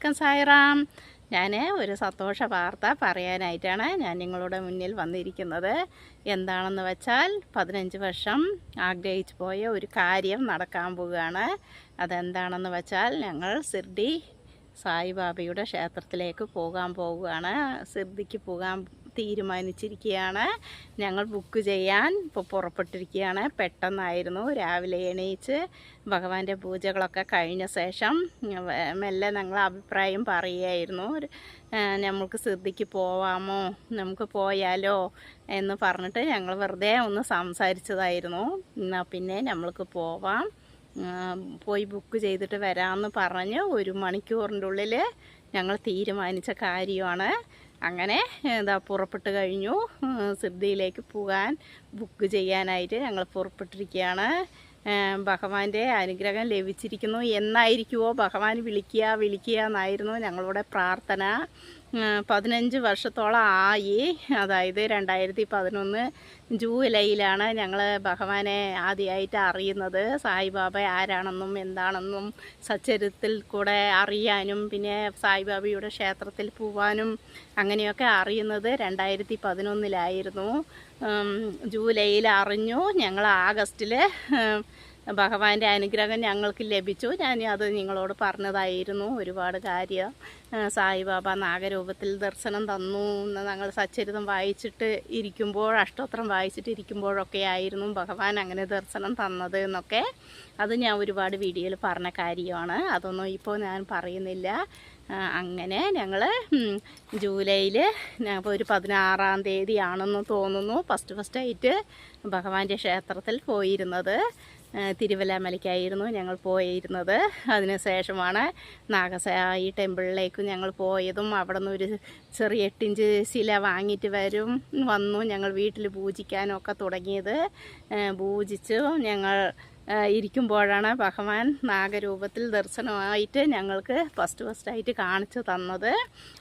എല്ലാവർക്കും സായിറാം. ഞാൻ ഒരു സന്തോഷ വാർത്ത പറയാനായിട്ടാണ് ഞാൻ നിങ്ങളുടെ മുന്നിൽ വന്നിരിക്കുന്നത്. എന്താണെന്ന് വെച്ചാൽ 15 വർഷം ആഗ്രഹിച്ചു പോയ ഒരു കാര്യം നടക്കാൻ പോവുകയാണ്. അതെന്താണെന്ന് വെച്ചാൽ ഞങ്ങൾ സിർഡി സായിബാബയുടെ ക്ഷേത്രത്തിലേക്ക് പോകാൻ പോവുകയാണ്. സിർഡിക്ക് പോകാൻ തീരുമാനിച്ചിരിക്കുകയാണ്. ഞങ്ങൾ ബുക്ക് ചെയ്യാൻ ഇപ്പോൾ പുറപ്പെട്ടിരിക്കുകയാണ്. പെട്ടെന്നായിരുന്നു. രാവിലെ എണീച്ച് ഭഗവാന്റെ പൂജകളൊക്കെ കഴിഞ്ഞ ശേഷം മെല്ലെ ഞങ്ങൾ അഭിപ്രായം പറയുകയായിരുന്നു. നമുക്ക് സിർഡിക്ക് പോവാമോ, നമുക്ക് പോയാലോ എന്ന് പറഞ്ഞിട്ട് ഞങ്ങൾ വെറുതെ ഒന്ന് സംസാരിച്ചതായിരുന്നു. എന്നാൽ പിന്നെ നമ്മൾക്ക് പോവാം, പോയി ബുക്ക് ചെയ്തിട്ട് വരാമെന്ന് പറഞ്ഞ് 1 മണിക്കൂറിൻ്റെ ഉള്ളിൽ ഞങ്ങൾ തീരുമാനിച്ച കാര്യമാണ്. അങ്ങനെ പുറപ്പെട്ട് കഴിഞ്ഞു. സിർഡിയിലേക്ക് പോകാൻ ബുക്ക് ചെയ്യാനായിട്ട് ഞങ്ങൾ പുറപ്പെട്ടിരിക്കുകയാണ്. ഭഗവാന്റെ അനുഗ്രഹം ലഭിച്ചിരിക്കുന്നു എന്നായിരിക്കുമോ ഭഗവാൻ വിളിക്കുക എന്നായിരുന്നു ഞങ്ങളുടെ പ്രാർത്ഥന. 15 വർഷത്തോളം ആയി. അതായത് 2011 ജൂലൈയിലാണ് ഞങ്ങൾ ഭഗവാനെ ആദ്യമായിട്ട് അറിയുന്നത്. സായിബാബ ആരാണെന്നും എന്താണെന്നും സച്ചരിത്തിൽ കൂടെ അറിയാനും പിന്നെ സായിബാബയുടെ ക്ഷേത്രത്തിൽ പോവാനും അങ്ങനെയൊക്കെ അറിയുന്നത് 2011 ജൂലൈയിൽ അറിഞ്ഞു. ഞങ്ങൾ ആഗസ്റ്റിൽ ഭഗവാന്റെ അനുഗ്രഹം ഞങ്ങൾക്ക് ലഭിച്ചു. ഞാൻ അത് നിങ്ങളോട് പറഞ്ഞതായിരുന്നു. ഒരുപാട് കാര്യം സായിബാബ നാഗരൂപത്തിൽ ദർശനം തന്നു എന്ന് ഞങ്ങൾ സച്ചരിതം വായിച്ചിട്ട് ഇരിക്കുമ്പോൾ, അഷ്ടോത്രം വായിച്ചിട്ട് ഇരിക്കുമ്പോഴൊക്കെ ആയിരുന്നു ഭഗവാൻ അങ്ങനെ ദർശനം തന്നത് എന്നൊക്കെ. അത് ഞാൻ ഒരുപാട് വീഡിയോയിൽ പറഞ്ഞ കാര്യമാണ്. അതൊന്നും ഇപ്പോൾ ഞാൻ പറയുന്നില്ല. അങ്ങനെ ഞങ്ങൾ ജൂലൈയിൽ ഒരു 16-ാം തീയതി ആണെന്ന് തോന്നുന്നു ഫസ്റ്റായിട്ട് ഭഗവാന്റെ ക്ഷേത്രത്തിൽ പോയിരുന്നത്. തിരുവല്ലാമലയ്ക്കായിരുന്നു ഞങ്ങൾ പോയിരുന്നത്. അതിനുശേഷമാണ് നാഗസായി ടെമ്പിളിലേക്ക് ഞങ്ങൾ പോയതും അവിടെ നിന്ന് ഒരു ചെറിയ 8 ഇഞ്ച് ശില വാങ്ങിയിട്ട് വന്നു ഞങ്ങൾ വീട്ടിൽ പൂജിക്കാനൊക്കെ തുടങ്ങിയത്. പൂജിച്ചു ഞങ്ങൾ ഇരിക്കുമ്പോഴാണ് ഭഗവാൻ നാഗരൂപത്തിൽ ദർശനമായിട്ട് ഞങ്ങൾക്ക് ഫസ്റ്റായിട്ട് കാണിച്ചു തന്നത്.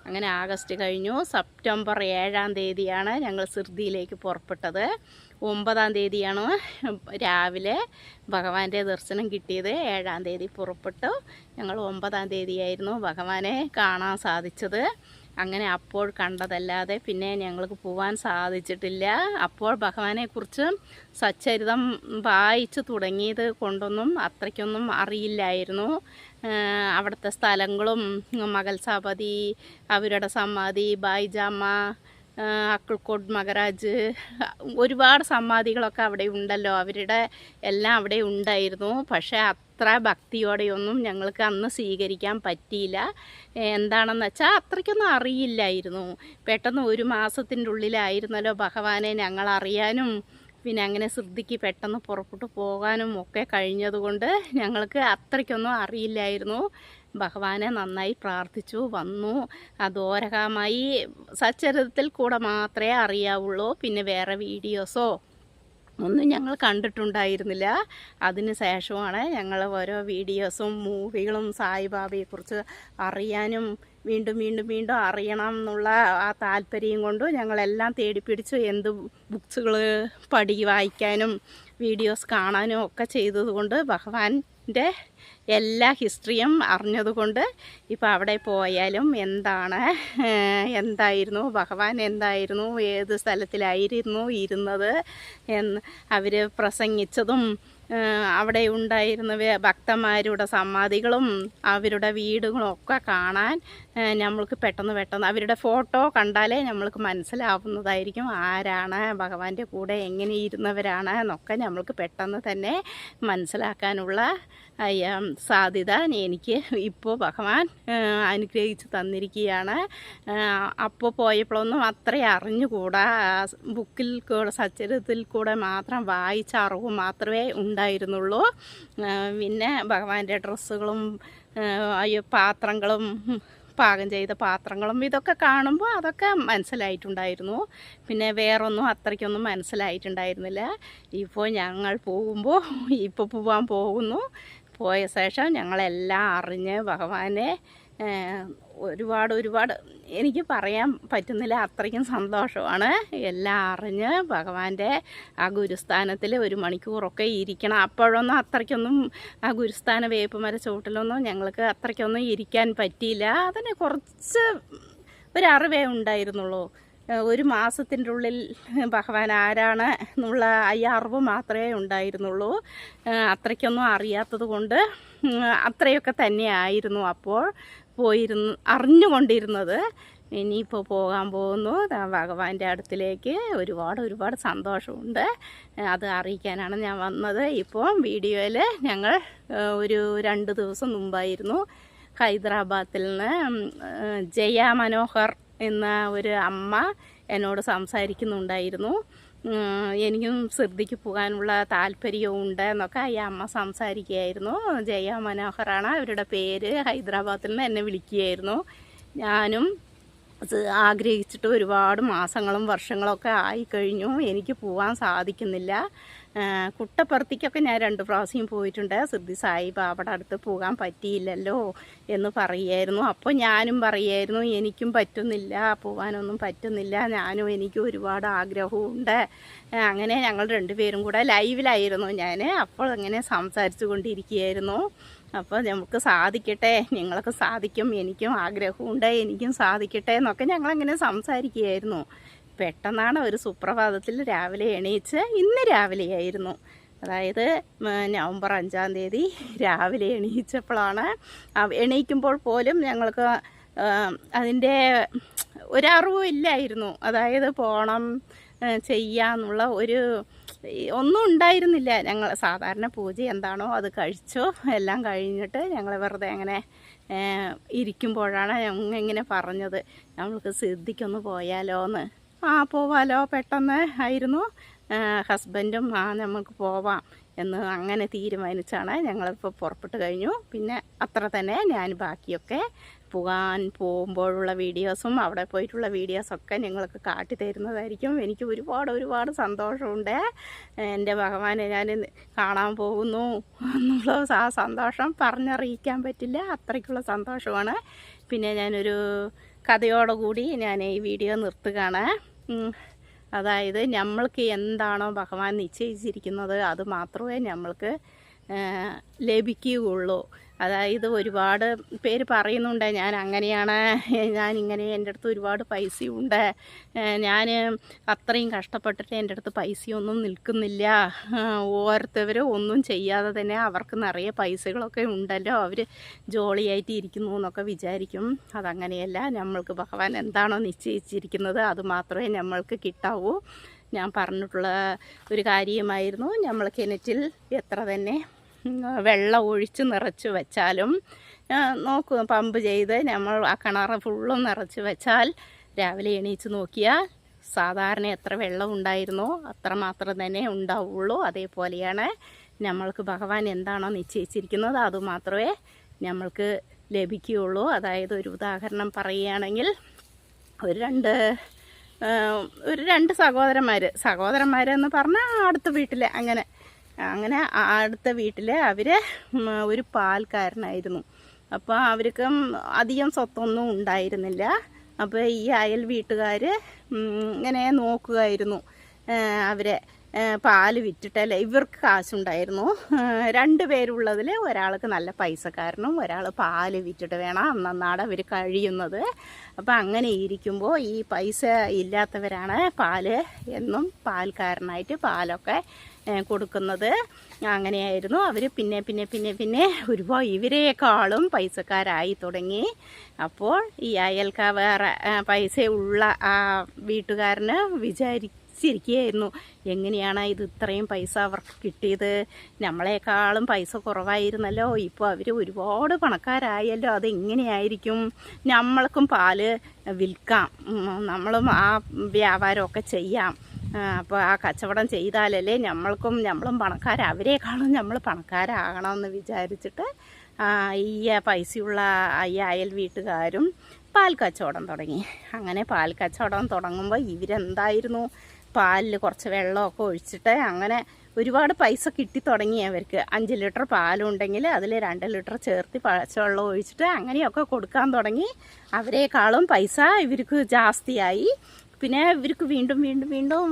അങ്ങനെ ആഗസ്റ്റ് കഴിഞ്ഞു. സെപ്റ്റംബർ 7-ാം തീയതിയാണ് ഞങ്ങൾ സിർഡിയിലേക്ക് പുറപ്പെട്ടത്. 9-ാം തീയതിയാണ് രാവിലെ ഭഗവാന്റെ ദർശനം കിട്ടിയത്. 7-ാം തീയതി പുറപ്പെട്ടു. ഞങ്ങൾ 9-ാം തീയതിയായിരുന്നു ഭഗവാനെ കാണാൻ സാധിച്ചത്. അങ്ങനെ അപ്പോൾ കണ്ടതല്ലാതെ പിന്നെ ഞങ്ങൾക്ക് പോകാൻ സാധിച്ചിട്ടില്ല. അപ്പോൾ ഭഗവാനെക്കുറിച്ച് സച്ചരിതം വായിച്ചു തുടങ്ങിയത് കൊണ്ടൊന്നും അത്രയ്ക്കൊന്നും അറിയില്ലായിരുന്നു. അവിടുത്തെ സ്ഥലങ്ങളും മകൽസാപതി, അവരുടെ സമാധി, ബായിജാമ, അക്കിൾക്കോട്ട് മഹാരാജ്, ഒരുപാട് സമാധികളൊക്കെ അവിടെ ഉണ്ടല്ലോ. അവരുടെ എല്ലാം അവിടെ ഉണ്ടായിരുന്നു. പക്ഷേ അത്ര ഭക്തിയോടെയൊന്നും ഞങ്ങൾക്ക് അന്ന് സ്വീകരിക്കാൻ പറ്റിയില്ല. എന്താണെന്ന് വെച്ചാൽ അത്രയ്ക്കൊന്നും അറിയില്ലായിരുന്നു. പെട്ടെന്ന് 1 മാസത്തിൻ്റെ ഉള്ളിലായിരുന്നല്ലോ ഭഗവാനെ ഞങ്ങൾ അറിയാനും പിന്നെ അങ്ങനെ സിർഡിക്ക് പെട്ടെന്ന് പുറപ്പെട്ടു പോകാനും ഒക്കെ കഴിഞ്ഞതുകൊണ്ട് ഞങ്ങൾക്ക് അത്രയ്ക്കൊന്നും അറിയില്ലായിരുന്നു. ഭഗവാനെ നന്നായി പ്രാർത്ഥിച്ചു വന്നു. അതോരകമായി സച്ചരിതത്തിൽ കൂടെ മാത്രമേ അറിയാവുള്ളൂ. പിന്നെ വേറെ വീഡിയോസോ ഒന്നും ഞങ്ങൾ കണ്ടിട്ടുണ്ടായിരുന്നില്ല. അതിന് ശേഷമാണ് ഞങ്ങൾ ഓരോ വീഡിയോസും മൂവികളും സായിബാബയെക്കുറിച്ച് അറിയാനും വീണ്ടും അറിയണം എന്നുള്ള ആ താല്പര്യം കൊണ്ട് ഞങ്ങളെല്ലാം തേടിപ്പിടിച്ച് എന്ത് ബുക്സുകൾ വായിക്കാനും വീഡിയോസ് കാണാനും ഒക്കെ ചെയ്തതുകൊണ്ട് ഭഗവാന്റെ എല്ലാ ഹിസ്റ്ററിയും അറിഞ്ഞതുകൊണ്ട് ഇപ്പോൾ അവിടെ പോയാലും എന്തായിരുന്നു ഭഗവാൻ, എന്തായിരുന്നു ഏത് സ്ഥലത്തിലായിരുന്നു ഇരുന്നത് എന്ന് അവർ പ്രസംഗിച്ചതും അവിടെ ഉണ്ടായിരുന്ന ഭക്തന്മാരുടെ സമാധികളും അവരുടെ വീടുകളും ഒക്കെ കാണാൻ നമ്മൾക്ക് പെട്ടെന്ന് അവരുടെ ഫോട്ടോ കണ്ടാലേ നമ്മൾക്ക് മനസ്സിലാവുന്നതായിരിക്കും ആരാണ് ഭഗവാന്റെ കൂടെ എങ്ങനെ ഇരുന്നവരാണ് എന്നൊക്കെ നമ്മൾക്ക് പെട്ടെന്ന് തന്നെ മനസ്സിലാക്കാനുള്ള സാധ്യത എനിക്ക് ഇപ്പോൾ ഭഗവാൻ അനുഗ്രഹിച്ച് തന്നിരിക്കുകയാണ്. അപ്പോൾ പോയപ്പോഴൊന്നും അത്രയും അറിഞ്ഞുകൂടാ. ബുക്കിൽ കൂടെ സച്ചരിതത്തിൽ കൂടെ മാത്രം വായിച്ച അറിവ് മാത്രമേ ഉണ്ടായിരുന്നുള്ളൂ. പിന്നെ ഭഗവാന്റെ ഡ്രസ്സുകളും പാത്രങ്ങളും പാകം ചെയ്ത പാത്രങ്ങളും ഇതൊക്കെ കാണുമ്പോൾ അതൊക്കെ മനസ്സിലായിട്ടുണ്ടായിരുന്നു. പിന്നെ വേറൊന്നും അത്രയ്ക്കൊന്നും മനസ്സിലായിട്ടുണ്ടായിരുന്നില്ല. ഇപ്പോൾ ഞങ്ങൾ പോകുമ്പോൾ ഇപ്പോൾ പോകാൻ പോകുന്നു. പോയ ശേഷം ഞങ്ങളെല്ലാം അറിഞ്ഞ് ഭഗവാനെ ഒരുപാട് എനിക്ക് പറയാൻ പറ്റുന്നില്ല, അത്രയ്ക്കും സന്തോഷമാണ്. എല്ലാം അറിഞ്ഞ് ഭഗവാന്റെ ആ ഗുരുസ്ഥാനത്തിൽ 1 മണിക്കൂറൊക്കെ ഇരിക്കണം. അപ്പോഴൊന്നും അത്രയ്ക്കൊന്നും ആ ഗുരുസ്ഥാന വേപ്പുമര ചുവട്ടിലൊന്നും ഞങ്ങൾക്ക് അത്രയ്ക്കൊന്നും ഇരിക്കാൻ പറ്റിയില്ല. അതിന് കുറച്ച് ഒരറിവേ ഉണ്ടായിരുന്നുള്ളൂ. 1 മാസത്തിൻ്റെ ഉള്ളിൽ ഭഗവാൻ ആരാണ് എന്നുള്ള ഈ അറിവ് മാത്രമേ ഉണ്ടായിരുന്നുള്ളൂ. അത്രയ്ക്കൊന്നും അറിയാത്തത് കൊണ്ട് അത്രയൊക്കെ തന്നെയായിരുന്നു അപ്പോൾ അറിഞ്ഞുകൊണ്ടിരുന്നത്. ഇനിയിപ്പോൾ പോകാൻ പോകുന്നു ഭഗവാന്റെ അടുത്തിലേക്ക്. ഒരുപാട് സന്തോഷമുണ്ട്. അത് അറിയിക്കാനാണ് ഞാൻ വന്നത്. ഇപ്പോൾ വീഡിയോയിൽ ഞങ്ങൾ ഒരു 2 ദിവസം മുമ്പായിരുന്നു ഹൈദരാബാദിൽ നിന്ന് ജയ മനോഹർ എന്ന ഒരു അമ്മ എന്നോട് സംസാരിക്കുന്നുണ്ടായിരുന്നു. എനിക്കും സിർദിക്ക് പോകാനുള്ള താല്പര്യമുണ്ട് എന്നൊക്കെ ഈ അമ്മ സംസാരിക്കുകയായിരുന്നു. ജയ മനോഹറാണ് അവരുടെ പേര്. ഹൈദരാബാദിൽ നിന്ന് എന്നെ വിളിക്കുകയായിരുന്നു. ഞാനും ആഗ്രഹിച്ചിട്ട് ഒരുപാട് മാസങ്ങളും വർഷങ്ങളൊക്കെ ആയിക്കഴിഞ്ഞു. എനിക്ക് പോകാൻ സാധിക്കുന്നില്ല. കുട്ടപ്പുറത്തേക്കൊക്കെ ഞാൻ 2 പ്രാവശ്യം പോയിട്ടുണ്ട്. സിദ്ധി സായിബാബയുടെ അടുത്ത് പോകാൻ പറ്റിയില്ലല്ലോ എന്ന് പറയുമായിരുന്നു. അപ്പോൾ ഞാനും പറയുമായിരുന്നു എനിക്കും പറ്റുന്നില്ല, പോകാനൊന്നും പറ്റുന്നില്ല, എനിക്കും ഒരുപാട് ആഗ്രഹമുണ്ട്. അങ്ങനെ ഞങ്ങൾ 2 പേരും കൂടെ ലൈവിലായിരുന്നു ഞാൻ. അപ്പോൾ അങ്ങനെ സംസാരിച്ചു കൊണ്ടിരിക്കുകയായിരുന്നു. അപ്പോൾ നമുക്ക് സാധിക്കട്ടെ, നിങ്ങൾക്ക് സാധിക്കും, എനിക്കും ആഗ്രഹമുണ്ട്, എനിക്കും സാധിക്കട്ടെ എന്നൊക്കെ ഞങ്ങളങ്ങനെ സംസാരിക്കുകയായിരുന്നു. പെട്ടെന്നാണ് ഒരു സുപ്രഭാതത്തിൽ രാവിലെ എണീച്ച്, ഇന്ന് രാവിലെയായിരുന്നു, അതായത് നവംബർ 5-ാം തീയതി രാവിലെ എണീച്ചപ്പോഴാണ്. എണീക്കുമ്പോൾ പോലും ഞങ്ങൾക്ക് അതിൻ്റെ ഒരറിവും ഇല്ലായിരുന്നു. അതായത് പോകണം ചെയ്യാന്നുള്ള ഒന്നും ഉണ്ടായിരുന്നില്ല. ഞങ്ങൾ സാധാരണ പൂജ എന്താണോ അത് കഴിച്ചു. എല്ലാം കഴിഞ്ഞിട്ട് ഞങ്ങൾ വെറുതെ അങ്ങനെ ഇരിക്കുമ്പോഴാണ് ഇങ്ങനെ പറഞ്ഞത്, നമ്മൾക്ക് സിദ്ധിക്കൊന്ന് പോയാലോ എന്ന്. പോവാലോ പെട്ടെന്ന് ആയിരുന്നു. ഹസ്ബൻഡും നമുക്ക് പോവാം എന്ന് അങ്ങനെ തീരുമാനിച്ചാണ് ഞങ്ങളിപ്പോൾ പുറപ്പെട്ട് കഴിഞ്ഞു. പിന്നെ അത്ര തന്നെ ഞാൻ ബാക്കിയൊക്കെ പോകുമ്പോഴുള്ള വീഡിയോസും അവിടെ പോയിട്ടുള്ള വീഡിയോസൊക്കെ നിങ്ങൾക്ക് കാട്ടിത്തരുന്നതായിരിക്കും. എനിക്ക് ഒരുപാട് സന്തോഷമുണ്ട്. എൻ്റെ ഭഗവാനെ ഞാൻ കാണാൻ പോകുന്നു എന്നുള്ള ആ സന്തോഷം പറഞ്ഞറിയിക്കാൻ പറ്റില്ല, അത്രയ്ക്കുള്ള സന്തോഷമാണ്. പിന്നെ ഞാനൊരു കഥയോടുകൂടി ഞാൻ ഈ വീഡിയോ നിർത്തുകയാണ്. അതായത് നമ്മൾക്ക് എന്താണോ ഭഗവാൻ നിശ്ചയിച്ചിരിക്കുന്നത് അത് മാത്രമേ നമ്മൾക്ക് ലഭിക്കുകയുള്ളൂ. അതായത് ഒരുപാട് പേര് പറയുന്നുണ്ട് ഞാൻ അങ്ങനെയാണ്, ഞാനിങ്ങനെ, എൻ്റെ അടുത്ത് ഒരുപാട് പൈസയുണ്ട്, ഞാൻ അത്രയും കഷ്ടപ്പെട്ടിട്ട് എൻ്റെ അടുത്ത് പൈസയൊന്നും നിൽക്കുന്നില്ല, ഓരോരുത്തർ ഒന്നും ചെയ്യാതെ തന്നെ അവർക്ക് നിറയെ പൈസകളൊക്കെ ഉണ്ടല്ലോ, അവർ ജോളിയായിട്ട് ഇരിക്കുന്നു എന്നൊക്കെ വിചാരിക്കും. അതങ്ങനെയല്ല. നമ്മൾക്ക് ഭഗവാൻ എന്താണോ നിശ്ചയിച്ചിരിക്കുന്നത് അത് മാത്രമേ നമ്മൾക്ക് കിട്ടാവൂ. ഞാൻ പറഞ്ഞിട്ടുള്ള ഒരു കാര്യമായിരുന്നു. നമ്മൾ കിണറ്റിൽ എത്ര തന്നെ വെള്ളം ഒഴിച്ച് നിറച്ച് വെച്ചാലും പമ്പ് ചെയ്ത് നമ്മൾ ആ കിണർ ഫുള്ളും നിറച്ച് വെച്ചാൽ രാവിലെ എണീച്ച് നോക്കിയാൽ സാധാരണ എത്ര വെള്ളം ഉണ്ടായിരുന്നോ അത്രമാത്രം തന്നെ ഉണ്ടാവുള്ളൂ. അതേപോലെയാണ് നമ്മൾക്ക് ഭഗവാൻ എന്താണോ നിശ്ചയിച്ചിരിക്കുന്നത് അതുമാത്രമേ നമ്മൾക്ക് ലഭിക്കുകയുള്ളൂ. അതായത് ഒരു ഉദാഹരണം പറയുകയാണെങ്കിൽ ഒരു രണ്ട് സഹോദരന്മാരെന്ന് പറഞ്ഞാൽ അടുത്ത വീട്ടിൽ അങ്ങനെ അടുത്ത വീട്ടിൽ അവർ ഒരു പാൽക്കാരനായിരുന്നു. അപ്പോൾ അവർക്കും അധികം സ്വത്തൊന്നും ഉണ്ടായിരുന്നില്ല. അപ്പോൾ ഈ അയൽ വീട്ടുകാർ ഇങ്ങനെ നോക്കുമായിരുന്നു അവരെ. പാല് വിറ്റിട്ടല്ല, ഇവർക്ക് കാശുണ്ടായിരുന്നു. 2 പേരുള്ളതിൽ ഒരാൾക്ക് നല്ല പൈസക്കാരനും ഒരാൾ പാല് വിറ്റിട്ട് വേണം അന്നന്നാടെ അവർ കഴിയുന്നത്. അപ്പോൾ അങ്ങനെ ഇരിക്കുമ്പോൾ ഈ പൈസ ഇല്ലാത്തവരാണ് പാല് എന്നും പാൽക്കാരനായിട്ട് പാലൊക്കെ കൊടുക്കുന്നത്. അങ്ങനെയായിരുന്നു അവർ. പിന്നെ ഒരുപാട് ഇവരെക്കാളും പൈസക്കാരായി തുടങ്ങി. അപ്പോൾ ഈ വേറെ പൈസയുള്ള ആ വീട്ടുകാരന് വിചാരിച്ചിരിക്കുകയായിരുന്നു, എങ്ങനെയാണ് ഇത് ഇത്രയും പൈസ അവർക്ക് കിട്ടിയത്, നമ്മളെക്കാളും പൈസ കുറവായിരുന്നല്ലോ, ഇപ്പോൾ അവർ ഒരുപാട് പണക്കാരായല്ലോ, അതെങ്ങനെയായിരിക്കും, നമ്മൾക്കും പാല് വിൽക്കാം, നമ്മളും ആ വ്യാപാരമൊക്കെ ചെയ്യാം, അപ്പോൾ ആ കച്ചവടം ചെയ്താലല്ലേ നമ്മളും പണക്കാരാണ്, അവരെക്കാളും നമ്മൾ പണക്കാരാകണമെന്ന് വിചാരിച്ചിട്ട് ഈ പൈസയുള്ള ഈ അയൽ വീട്ടുകാരും പാൽ കച്ചവടം തുടങ്ങി. അങ്ങനെ പാൽ കച്ചവടം തുടങ്ങുമ്പോൾ ഇവരെന്തായിരുന്നു, പാലിൽ കുറച്ച് വെള്ളമൊക്കെ ഒഴിച്ചിട്ട് അങ്ങനെ ഒരുപാട് പൈസ കിട്ടി തുടങ്ങി അവർക്ക്. 5 ലിറ്റർ പാലുണ്ടെങ്കിൽ അതിൽ 2 ലിറ്റർ ചേർത്ത് പച്ചവെള്ളം ഒഴിച്ചിട്ട് അങ്ങനെയൊക്കെ കൊടുക്കാൻ തുടങ്ങി. അവരെക്കാളും പൈസ ഇവർക്ക് ജാസ്തിയായി. പിന്നെ ഇവർക്ക് വീണ്ടും വീണ്ടും വീണ്ടും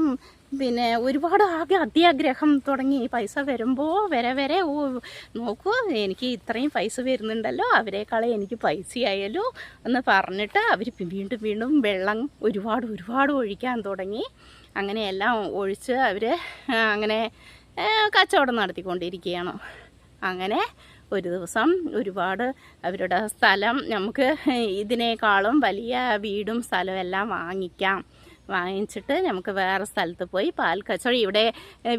പിന്നെ ഒരുപാട് അത്യാഗ്രഹം തുടങ്ങി. പൈസ വരുമ്പോൾ വരെ നോക്കൂ, എനിക്ക് ഇത്രയും പൈസ വരുന്നുണ്ടല്ലോ, അവരെക്കാളെ എനിക്ക് പൈസയായല്ലോ എന്ന് പറഞ്ഞിട്ട് അവർ വീണ്ടും വീണ്ടും വെള്ളം ഒരുപാട് ഒഴിക്കാൻ തുടങ്ങി. അങ്ങനെയെല്ലാം ഒഴിച്ച് അവർ അങ്ങനെ കച്ചവടം നടത്തിക്കൊണ്ടിരിക്കുകയാണ്. അങ്ങനെ ഒരു ദിവസം ഒരുപാട് അവരുടെ സ്ഥലം, നമുക്ക് ഇതിനേക്കാളും വലിയ വീടും സ്ഥലവും എല്ലാം വാങ്ങിച്ചിട്ട് നമുക്ക് വേറെ സ്ഥലത്ത് പോയി പാൽ കച്ചവടം ഇവിടെ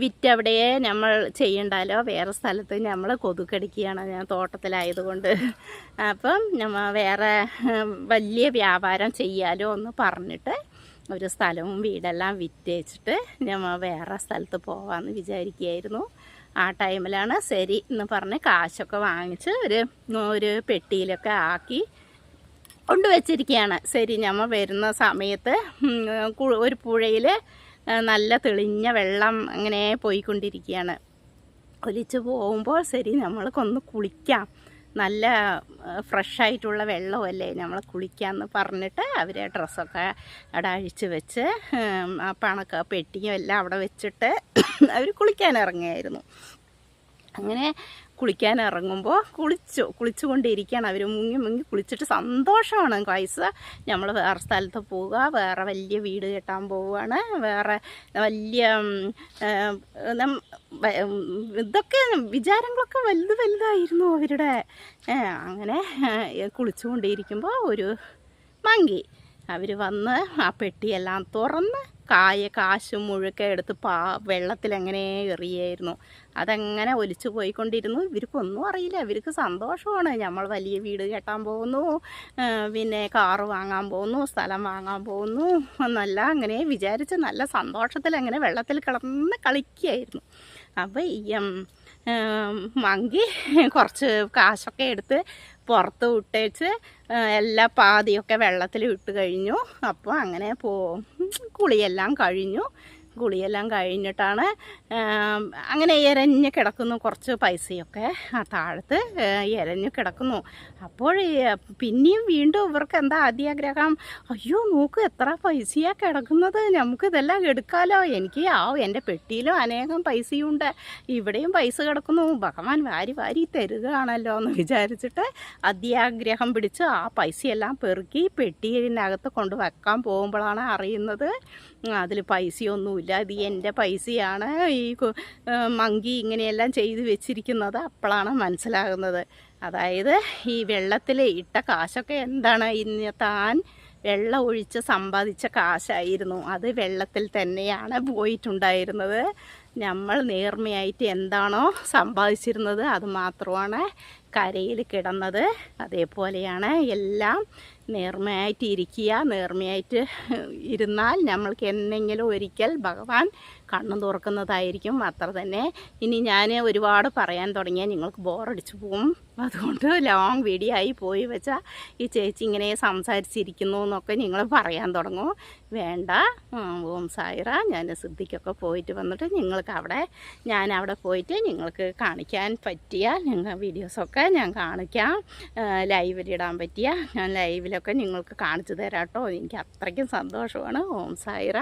വിറ്റവിടെയേ നമ്മൾ ചെയ്യണ്ടല്ലോ, വേറെ സ്ഥലത്ത് നമ്മൾ കൊതുക്കടിക്കുകയാണ്, ഞാൻ തോട്ടത്തിലായതുകൊണ്ട്. അപ്പം നമ്മൾ വേറെ വലിയ വ്യാപാരം ചെയ്യാലോ എന്ന് പറഞ്ഞിട്ട് ഒരു സ്ഥലവും വീടെല്ലാം വിറ്റേച്ചിട്ട് നമ്മൾ വേറെ സ്ഥലത്ത് പോകാമെന്ന് വിചാരിക്കുകയായിരുന്നു. ആ ടൈമിലാണ് ശരി എന്ന് പറഞ്ഞ് കാശൊക്കെ വാങ്ങിച്ച് ഒരു പെട്ടിയിലൊക്കെ ആക്കി കൊണ്ടുവച്ചിരിക്കുകയാണ്. ശരി, നമ്മൾ വരുന്ന സമയത്ത് ഒരു പുഴയിൽ നല്ല തെളിഞ്ഞ വെള്ളം അങ്ങനെ പോയിക്കൊണ്ടിരിക്കുകയാണ്. ഒലിച്ച് പോകുമ്പോൾ ശരി നമ്മൾക്കൊന്ന് കുളിക്കാം, നല്ല ഫ്രഷായിട്ടുള്ള വെള്ളമല്ലേ, നമ്മൾ കുളിക്കാമെന്ന് പറഞ്ഞിട്ട് അവർ ഡ്രസ്സൊക്കെ അവിടെ അഴിച്ച് വെച്ച് പണക്ക പെട്ടിയും എല്ലാം അവിടെ വെച്ചിട്ട് അവർ കുളിക്കാൻ ഇറങ്ങുകയായിരുന്നു. അങ്ങനെ കുളിക്കാൻ ഇറങ്ങുമ്പോൾ കുളിച്ചുകൊണ്ടിരിക്കുകയാണ് അവർ. മുങ്ങി കുളിച്ചിട്ട് സന്തോഷമാണ്. പൈസ നമ്മൾ വേറെ സ്ഥലത്ത് പോവുക, വേറെ വലിയ വീട് കെട്ടാൻ പോവുകയാണ്, വേറെ വലിയ ഇതൊക്കെ വിചാരങ്ങളൊക്കെ വലുതായിരുന്നു അവരുടെ. അങ്ങനെ കുളിച്ചുകൊണ്ടിരിക്കുമ്പോൾ ഒരു മങ്കി അവർ വന്ന് ആ പെട്ടിയെല്ലാം തുറന്ന് കാശും മുഴുക്കെ എടുത്ത് വെള്ളത്തിലെങ്ങനെ എറിയായിരുന്നു. അതങ്ങനെ ഒലിച്ചു പോയിക്കൊണ്ടിരുന്നു. ഇവർക്കൊന്നും അറിയില്ല, ഇവർക്ക് സന്തോഷമാണ്. നമ്മൾ വലിയ വീട് കെട്ടാൻ പോകുന്നു, പിന്നെ കാറ് വാങ്ങാൻ പോകുന്നു, സ്ഥലം വാങ്ങാൻ പോകുന്നു എന്നല്ല അങ്ങനെ വിചാരിച്ച് നല്ല സന്തോഷത്തിൽ അങ്ങനെ വെള്ളത്തിൽ കിടന്ന് കളിക്കുകയായിരുന്നു. അപ്പോൾ ഈ മങ്കി കുറച്ച് കാശൊക്കെ എടുത്ത് പുറത്ത് വിട്ടേച്ച് എല്ലാ പാതിയൊക്കെ വെള്ളത്തിൽ ഇട്ട് കഴിഞ്ഞു. അപ്പോൾ അങ്ങനെ കുളിയെല്ലാം കഴിഞ്ഞിട്ടാണ് അങ്ങനെ എരഞ്ഞ് കിടക്കുന്നു. കുറച്ച് പൈസയൊക്കെ താഴത്ത് എരഞ്ഞ് കിടക്കുന്നു. അപ്പോൾ പിന്നെയും വീണ്ടും ഇവർക്ക് എന്താ അത്യാഗ്രഹം, അയ്യോ നോക്ക് എത്ര പൈസയാണ് കിടക്കുന്നത്, നമുക്കിതെല്ലാം എടുക്കാമല്ലോ, എനിക്ക് എൻ്റെ പെട്ടിയിലും അനേകം പൈസയുണ്ട്, ഇവിടെയും പൈസ കിടക്കുന്നു, ഭഗവാൻ വാരി തരുകയാണല്ലോ എന്ന് വിചാരിച്ചിട്ട് അത്യാഗ്രഹം പിടിച്ച് ആ പൈസയെല്ലാം പെറുക്കി പെട്ടിയിനകത്ത് കൊണ്ട് വെക്കാൻ പോകുമ്പോഴാണ് അറിയുന്നത് അതിൽ പൈസയൊന്നുമില്ല, ഇത് എൻ്റെ പൈസയാണ് ഈ മങ്കി ഇങ്ങനെയെല്ലാം ചെയ്ത് വെച്ചിരിക്കുന്നത്. അപ്പോഴാണ് മനസ്സിലാകുന്നത്. അതായത് ഈ വെള്ളത്തിൽ ഇട്ട കാശൊക്കെ എന്താണ്, ഇന്ന് താൻ വെള്ളം ഒഴിച്ച് സമ്പാദിച്ച കാശായിരുന്നു. അത് വെള്ളത്തിൽ തന്നെയാണ് പോയിട്ടുണ്ടായിരുന്നത്. നമ്മൾ നേർമയായിട്ട് എന്താണോ സമ്പാദിച്ചിരുന്നത് അത് മാത്രമാണ് കരയിൽ കിടന്നത്. അതേപോലെയാണ് എല്ലാം. നേർമയായിട്ട് ഇരിക്കുക, നേർമയായിട്ട് ഇരുന്നാൽ നമ്മൾക്ക് എന്തെങ്കിലും ഒരിക്കൽ ഭഗവാൻ കണ്ണു തുറക്കുന്നതായിരിക്കും. അത്ര തന്നെ. ഇനി ഞാൻ ഒരുപാട് പറയാൻ തുടങ്ങിയാൽ നിങ്ങൾക്ക് ബോറടിച്ചു പോവും. അതുകൊണ്ട് ലോങ് വീഡിയോ ആയി പോയി വെച്ചാൽ ഈ ചേച്ചി ഇങ്ങനെ സംസാരിച്ചിരിക്കുന്നു എന്നൊക്കെ നിങ്ങൾ പറയാൻ തുടങ്ങും. വേണ്ട, ഓം സായിറ, ഞാൻ സിദ്ധിക്കൊക്കെ പോയിട്ട് വന്നിട്ട് ഞാൻ അവിടെ പോയിട്ട് നിങ്ങൾക്ക് കാണിക്കാൻ പറ്റിയ വീഡിയോസൊക്കെ ഞാൻ കാണിക്കാം. ലൈവിലിടാൻ പറ്റിയ ഞാൻ ലൈവിലൊക്കെ നിങ്ങൾക്ക് കാണിച്ചു തരാം കേട്ടോ. എനിക്ക് അത്രയ്ക്കും സന്തോഷമാണ്. ഓം സായിറ.